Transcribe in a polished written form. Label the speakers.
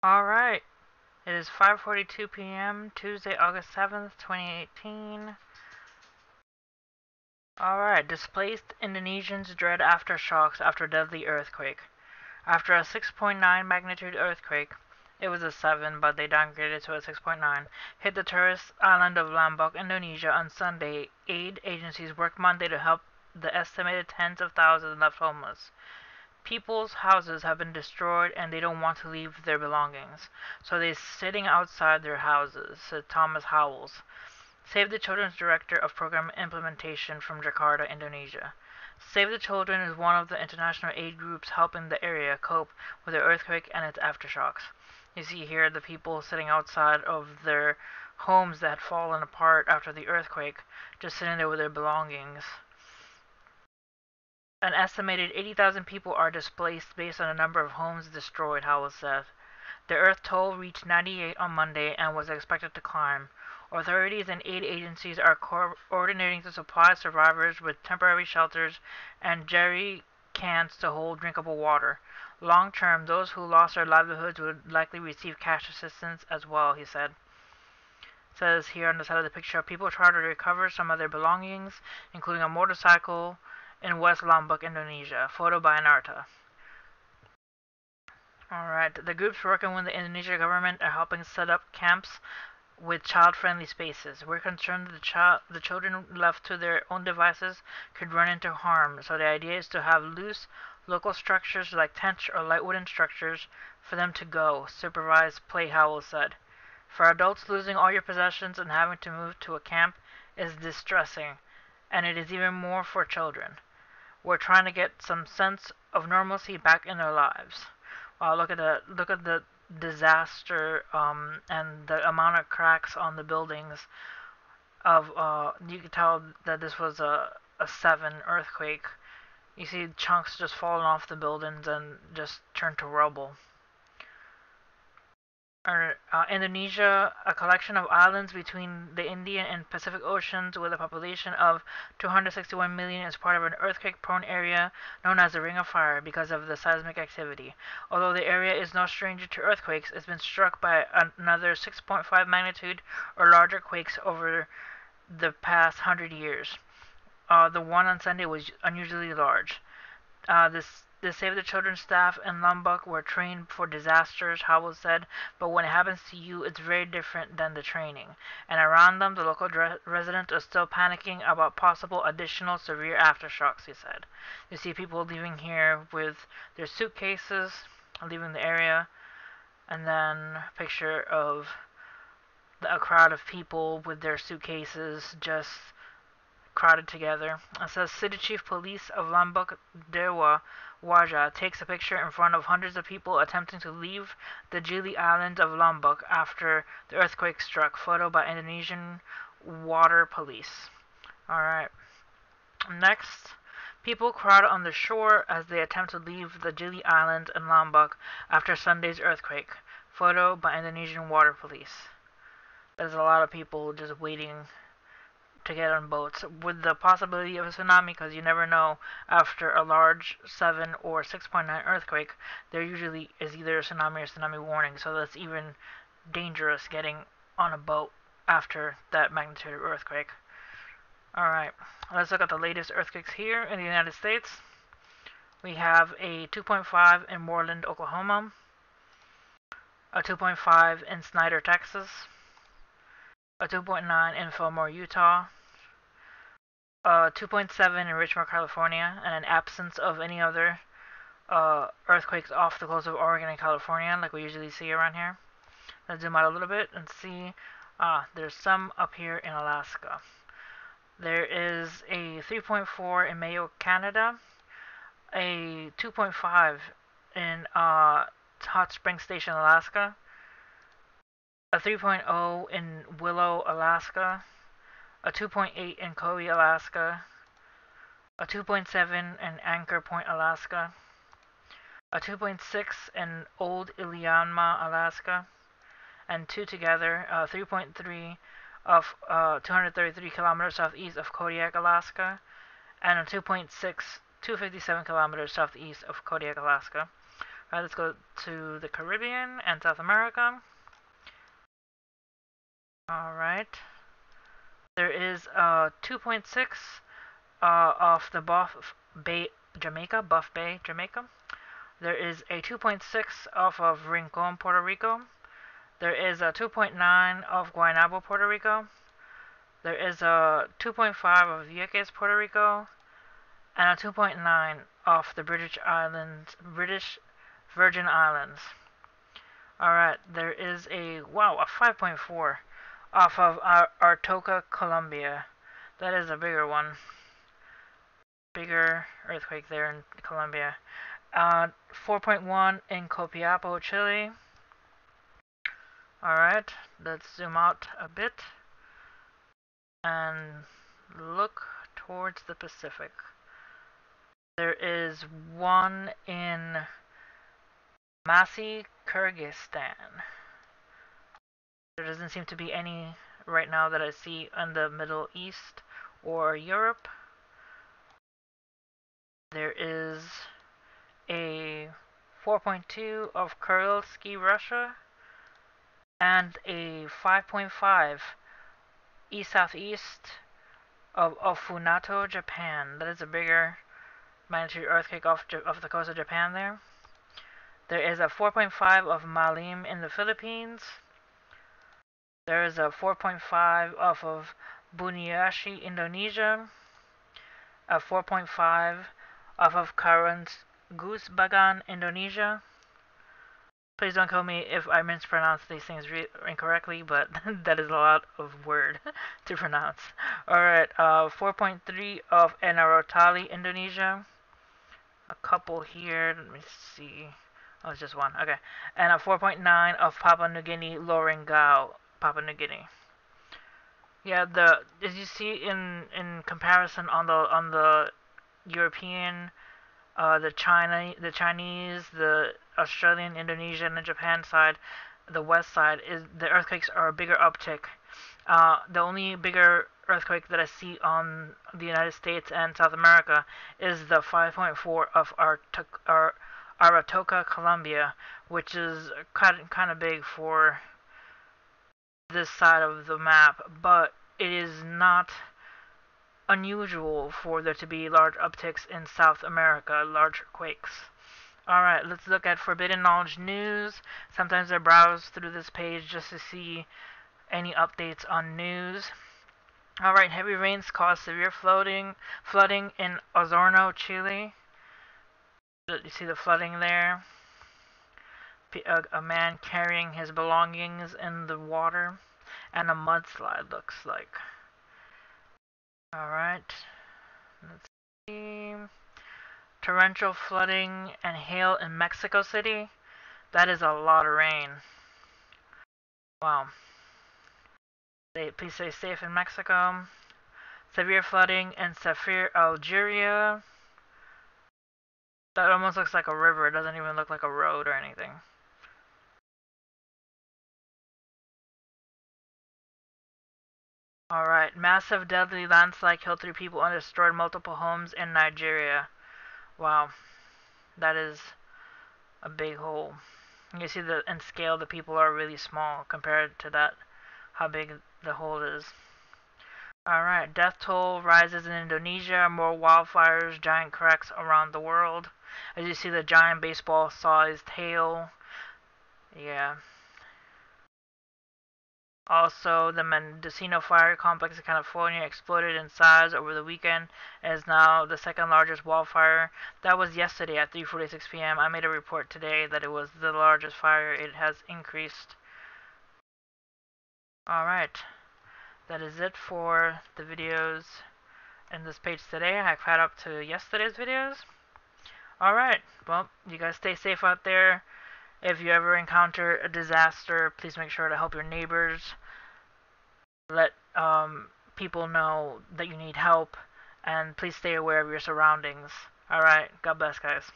Speaker 1: Alright, it is 5:42 p.m., Tuesday, August 7th, 2018. Alright, displaced Indonesians dread aftershocks after deadly earthquake. After a 6.9 magnitude earthquake, it was a 7, but they downgraded to a 6.9, hit the tourist island of Lombok, Indonesia on Sunday. Aid agencies worked Monday to help the estimated tens of thousands left homeless. People's houses have been destroyed and they don't want to leave their belongings, so they're sitting outside their houses, said Thomas Howells, Save the Children's Director of Program Implementation from Jakarta, Indonesia. Save the Children is one of the international aid groups helping the area cope with the earthquake and its aftershocks. You see here the people sitting outside of their homes that had fallen apart after the earthquake, just sitting there with their belongings. An estimated 80,000 people are displaced based on the number of homes destroyed, Howells said. The earth toll reached 98 on Monday and was expected to climb. Authorities and aid agencies are coordinating to supply survivors with temporary shelters and jerry cans to hold drinkable water. Long term, those who lost their livelihoods would likely receive cash assistance as well, he said. It says here on the side of the picture, people try to recover some of their belongings, including a motorcycle, in West Lombok, Indonesia. Photo by Anarta. Alright, the groups working with the Indonesian government are helping set up camps with child-friendly spaces. We're concerned that the children left to their own devices could run into harm, so the idea is to have loose, local structures like tents or light wooden structures for them to go, Supervised Play Howell said. For adults, losing all your possessions and having to move to a camp is distressing, and it is even more for children. We're trying to get some sense of normalcy back in their lives. Wow, look at the disaster and the amount of cracks on the buildings. You can tell that this was a 7 earthquake. You see chunks just falling off the buildings and just turned to rubble. Indonesia, a collection of islands between the Indian and Pacific Oceans with a population of 261 million, is part of an earthquake-prone area known as the Ring of Fire because of the seismic activity. Although the area is no stranger to earthquakes, it's been struck by another 6.5 magnitude or larger quakes over the past 100 years. The one on Sunday was unusually large. The Save the Children staff in Lombok were trained for disasters, Howell said, but when it happens to you, it's very different than the training. And around them, the local residents are still panicking about possible additional severe aftershocks, he said. You see people leaving here with their suitcases, leaving the area, and then a picture of a crowd of people with their suitcases just crowded together. It says City Chief Police of Lombok, Dewa Waja, takes a picture in front of hundreds of people attempting to leave the Gili Island of Lombok after the earthquake struck. Photo by Indonesian Water Police. Alright. Next, people crowd on the shore as they attempt to leave the Gili Island in Lombok after Sunday's earthquake. Photo by Indonesian Water Police. There's a lot of people just waiting to get on boats, with the possibility of a tsunami, because you never know. After a large 7 or 6.9 earthquake, there usually is either a tsunami or tsunami warning, so that's even dangerous getting on a boat after that magnitude of earthquake. Alright, let's look at the latest earthquakes here in the United States. We have a 2.5 in Moreland, Oklahoma, a 2.5 in Snyder, Texas, a 2.9 in Fillmore, Utah, 2.7 in Richmond, California, and an absence of any other earthquakes off the coast of Oregon and California like we usually see around here. Let's zoom out a little bit and see. There's some up here in Alaska. There is a 3.4 in Mayo, Canada, a 2.5 in Hot Spring Station, Alaska, a 3.0 in Willow, Alaska, a 2.8 in Kobe, Alaska, a 2.7 in Anchor Point, Alaska, a 2.6 in Old Iliamna, Alaska, and two together, 3.3 of 233 kilometers southeast of Kodiak, Alaska, and a 2.6, 257 kilometers southeast of Kodiak, Alaska. Alright, let's go to the Caribbean and South America. Alright. There is 2.6 off the Buff Bay, Jamaica. There is a 2.6 off of Rincon, Puerto Rico. There is a 2.9 off Guaynabo, Puerto Rico. There is a 2.5 of Vieques, Puerto Rico, and a 2.9 off the British Virgin Islands. Alright, there is a 5.4 off of Artoca, Colombia. That is a bigger one. Bigger earthquake there in Colombia. 4.1 in Copiapo, Chile. Alright, let's zoom out a bit and look towards the Pacific. There is one in Masi, Kyrgyzstan. There doesn't seem to be any right now that I see in the Middle East or Europe. There is a 4.2 of Kurylsky, Russia, and a 5.5 east-southeast of Funato, Japan. That is a bigger magnitude earthquake off the coast of Japan there. There is a 4.5 of Malim in the Philippines. There is a 4.5 off of Buniashi, Indonesia. A 4.5 off of Karangusbagan, Indonesia. Please don't kill me if I mispronounce these things incorrectly, but that is a lot of word to pronounce. Alright, 4.3 of Enarotali, Indonesia. A couple here, let me see. Oh, it's just one, okay. And a 4.9 of Papua New Guinea, Lorengau, Papua New Guinea. Yeah, as you see in comparison on the European, the Chinese, the Australian, Indonesian, and the Japan side, the west side, is the earthquakes are a bigger uptick. The only bigger earthquake that I see on the United States and South America is the 5.4 of Aratoca, Colombia, which is kind of big for this side of the map, but it is not unusual for there to be large upticks in South America, large quakes. Alright, let's look at Forbidden Knowledge News. Sometimes I browse through this page just to see any updates on news. Alright, heavy rains cause severe flooding in Osorno, Chile. You see the flooding there? A man carrying his belongings in the water, and a mudslide looks like. Alright, let's see. Torrential flooding and hail in Mexico City. That is a lot of rain. Wow. Please stay safe in Mexico. Severe flooding in Safir, Algeria. That almost looks like a river. It doesn't even look like a road or anything. Alright, massive deadly landslide killed 3 people and destroyed multiple homes in Nigeria. Wow, that is a big hole. You see in scale the people are really small compared to that, how big the hole is. Alright, death toll rises in Indonesia, more wildfires, giant cracks around the world. As you see the giant baseball-sized hail. Yeah. Also, the Mendocino Fire Complex in California exploded in size over the weekend and is now the second largest wildfire. That was yesterday at 3:46 p.m. I made a report today that it was the largest fire. It has increased. Alright, that is it for the videos in this page today. I caught up to yesterday's videos. Alright, well, you guys stay safe out there. If you ever encounter a disaster, please make sure to help your neighbors. Let people know that you need help. And please stay aware of your surroundings. Alright, God bless, guys.